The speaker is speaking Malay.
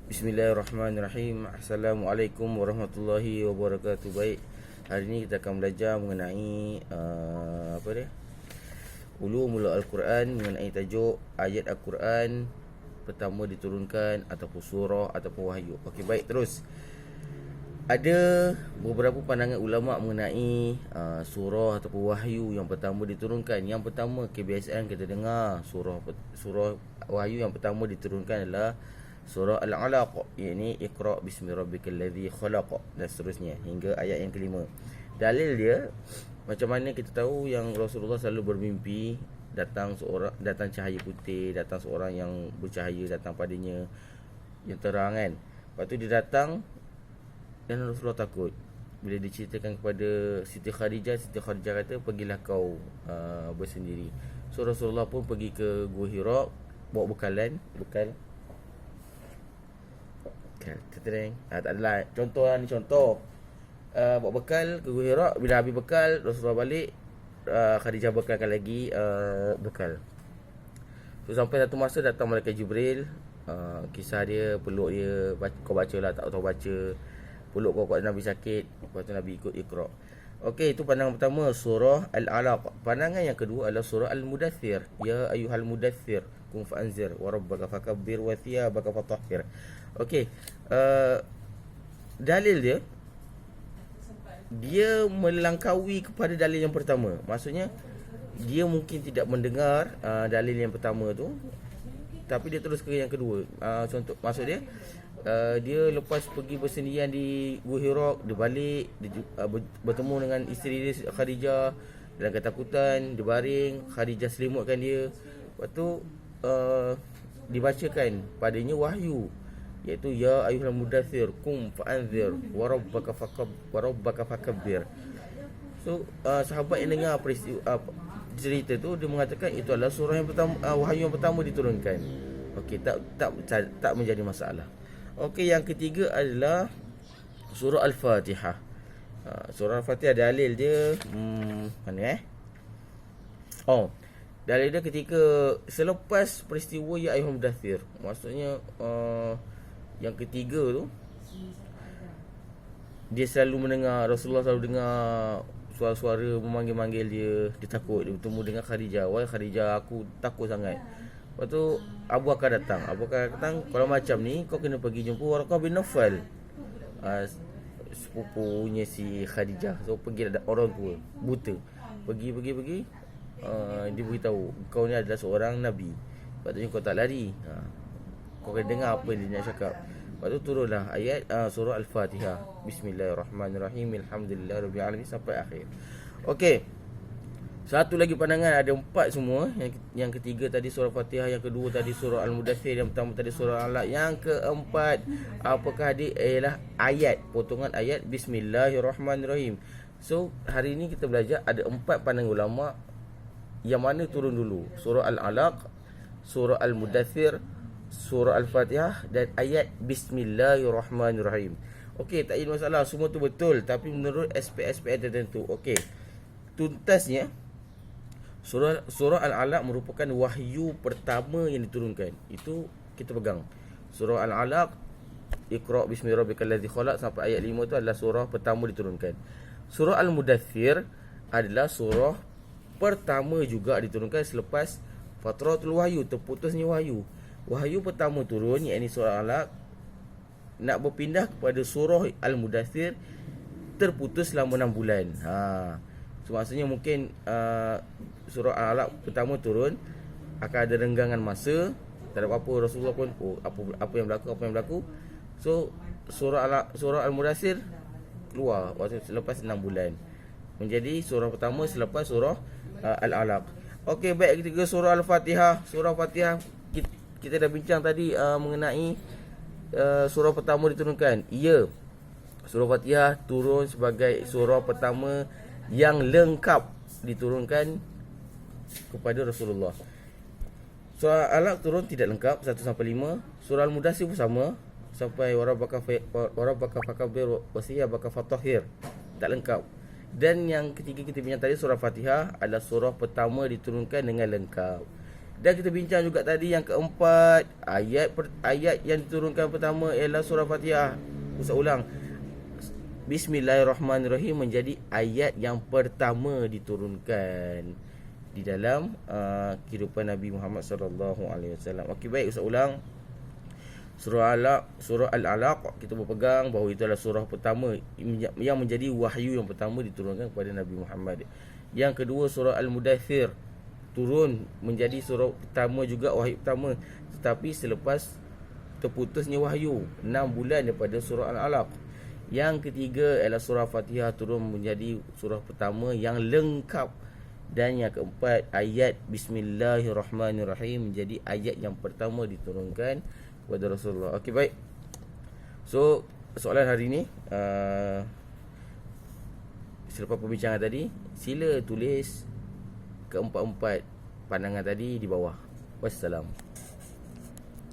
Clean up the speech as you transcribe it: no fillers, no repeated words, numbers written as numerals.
Bismillahirrahmanirrahim. Assalamualaikum warahmatullahi wabarakatuh. Baik, hari ini kita akan belajar mengenai ulumul Al-Quran, mengenai tajuk ayat Al-Quran pertama diturunkan ataupun surah ataupun wahyu. Okey, baik, terus. Ada beberapa pandangan ulama mengenai surah ataupun wahyu yang pertama diturunkan. Yang pertama, kebiasaan kita dengar surah wahyu yang pertama diturunkan adalah surah Al-Alaq, iaitu Iqra bismi rabbikal ladzi khalaq, dan seterusnya hingga ayat yang kelima. Dalil dia, macam mana kita tahu yang Rasulullah selalu bermimpi datang cahaya putih, datang seorang yang bercahaya datang padanya yang terang kan. Lepas tu dia datang dan Rasulullah takut. Bila diceritakan kepada Siti Khadijah kata, pergilah kau bersendiri. So Rasulullah pun pergi ke Gua Hira, bawa bekal. Tak adalah contoh lah ni, contoh. Bawa bekal ke Gua Hira. Bila habis bekal, Rasulullah balik, Khadijah bekalkan lagi bekal. So sampai satu masa datang Malaikat Jibril, kisah dia, peluk dia, kau baca lah, tak tahu baca, peluk kau kat Nabi sakit. Lepas tu Nabi ikut Iqra. Okey, itu pandangan pertama, surah Al-Alaq. Pandangan yang kedua adalah surah Al-Mudaththir. Ya ayyuhal mudaththir qum fa'anzir wa rabbaka fakabbir wa thiyabaka fatahhir. Okey, dalil dia melangkaui kepada dalil yang pertama. Maksudnya dia mungkin tidak mendengar dalil yang pertama tu, tapi dia terus ke yang kedua. Contoh, maksud dia, dia lepas pergi bersendirian di Gua Hira, dia balik, dia bertemu dengan isteri dia Khadijah dalam ketakutan. Dia baring, Khadijah selimutkan dia. Lepas tu dibacakan padanya wahyu, iaitu ya ayyuhal mudaththir qum fa'anzir wa rabbaka fakabbir. So sahabat yang dengar peristiwa cerita tu, dia mengatakan itu adalah surah yang pertama, wahyu yang pertama diturunkan. Okey, tak menjadi masalah. Okey, yang ketiga adalah surah Al-Fatihah. Surah Al-Fatihah dalil dia mana dalil dia ketika selepas peristiwa ya ayyuhal mudaththir. Maksudnya yang ketiga tu, dia selalu mendengar, Rasulullah selalu dengar suara-suara memanggil-manggil dia. Dia takut, dia bertemu dengan Khadijah. Wahai Khadijah, aku takut sangat. Lepas tu Abu Bakar datang. Kalau macam ni, kau kena pergi jumpa Waraqah bin Nawfal, sepupunya si Khadijah. So pergi, ada orang tua buta. Pergi dia beritahu, kau ni adalah seorang Nabi, patutnya kau tak lari. Kau kena dengar apa yang dia nak cakap. Lepas tu turunlah ayat surah Al-Fatihah. Bismillahirrahmanirrahim. Alhamdulillahirabbil alamin sampai akhir. Okey. Satu lagi pandangan, ada empat semua. Yang ketiga tadi surah Fatihah, yang kedua tadi surah Al-Mudaththir, yang pertama tadi surah Al-Alaq. Yang keempat, apakah dia? Ialah ayat, potongan ayat Bismillahirrahmanirrahim. So hari ini kita belajar ada empat pandangan ulama yang mana turun dulu, surah Al-Alaq, surah Al-Mudaththir, surah Al-Fatihah dan ayat Bismillahirrahmanirrahim. Okey, tak ada masalah, semua tu betul, tapi menurut aspek-aspek tertentu. Okey, tuntasnya surah Al-Alaq merupakan wahyu pertama yang diturunkan. Itu kita pegang. Surah Al-Alaq, Iqra bismi rabbikal ladzi khalaq sampai ayat 5 tu adalah surah pertama diturunkan. Surah Al-Mudaththir adalah surah pertama juga diturunkan selepas fatratul wahyu, terputusnya wahyu. Wahyu pertama turun, iaitu surah Al-Alaq, nak berpindah kepada surah Al-Mudaththir terputus selama 6 bulan. So maksudnya mungkin surah Al-Alaq pertama turun, akan ada renggangan masa, tak ada apa-apa. Rasulullah pun apa yang berlaku. So surah Al-Mudaththir keluar waktu selepas 6 bulan, menjadi surah pertama selepas surah Al-Alaq. Okey, baik, ketiga surah Al-Fatihah. Surah Fatihah kita dah bincang tadi mengenai surah pertama diturunkan. Ya, surah Fatihah turun sebagai surah pertama yang lengkap diturunkan kepada Rasulullah. Surah Al-Alaq turun tidak lengkap 1 sampai 5. Surah Al-Mudaththir pun sama, sampai warabbaka fakabbir wa thiyabaka fatahhir, tak lengkap. Dan yang ketiga kita bincang tadi, surah Fatihah adalah surah pertama diturunkan dengan lengkap. Dan kita bincang juga tadi yang keempat, ayat yang diturunkan pertama ialah surah Fatihah. Ustaz ulang. Bismillahirrahmanirrahim menjadi ayat yang pertama diturunkan di dalam kehidupan Nabi Muhammad sallallahu alaihi wasallam. Okey, baik, Ustaz ulang. Surah Al-Alaq kita berpegang bahawa itu adalah surah pertama yang menjadi wahyu yang pertama diturunkan kepada Nabi Muhammad. Yang kedua, surah Al-Mudaththir turun menjadi surah pertama juga, wahyu pertama, tetapi selepas terputusnya wahyu 6 bulan daripada surah Al-Alaq. Yang ketiga ialah surah Fatihah turun menjadi surah pertama yang lengkap. Dan yang keempat, ayat Bismillahirrahmanirrahim menjadi ayat yang pertama diturunkan kepada Rasulullah. Okey, baik. So soalan hari ni, selepas perbincangan tadi, sila tulis keempat-empat pandangan tadi di bawah. Wassalam.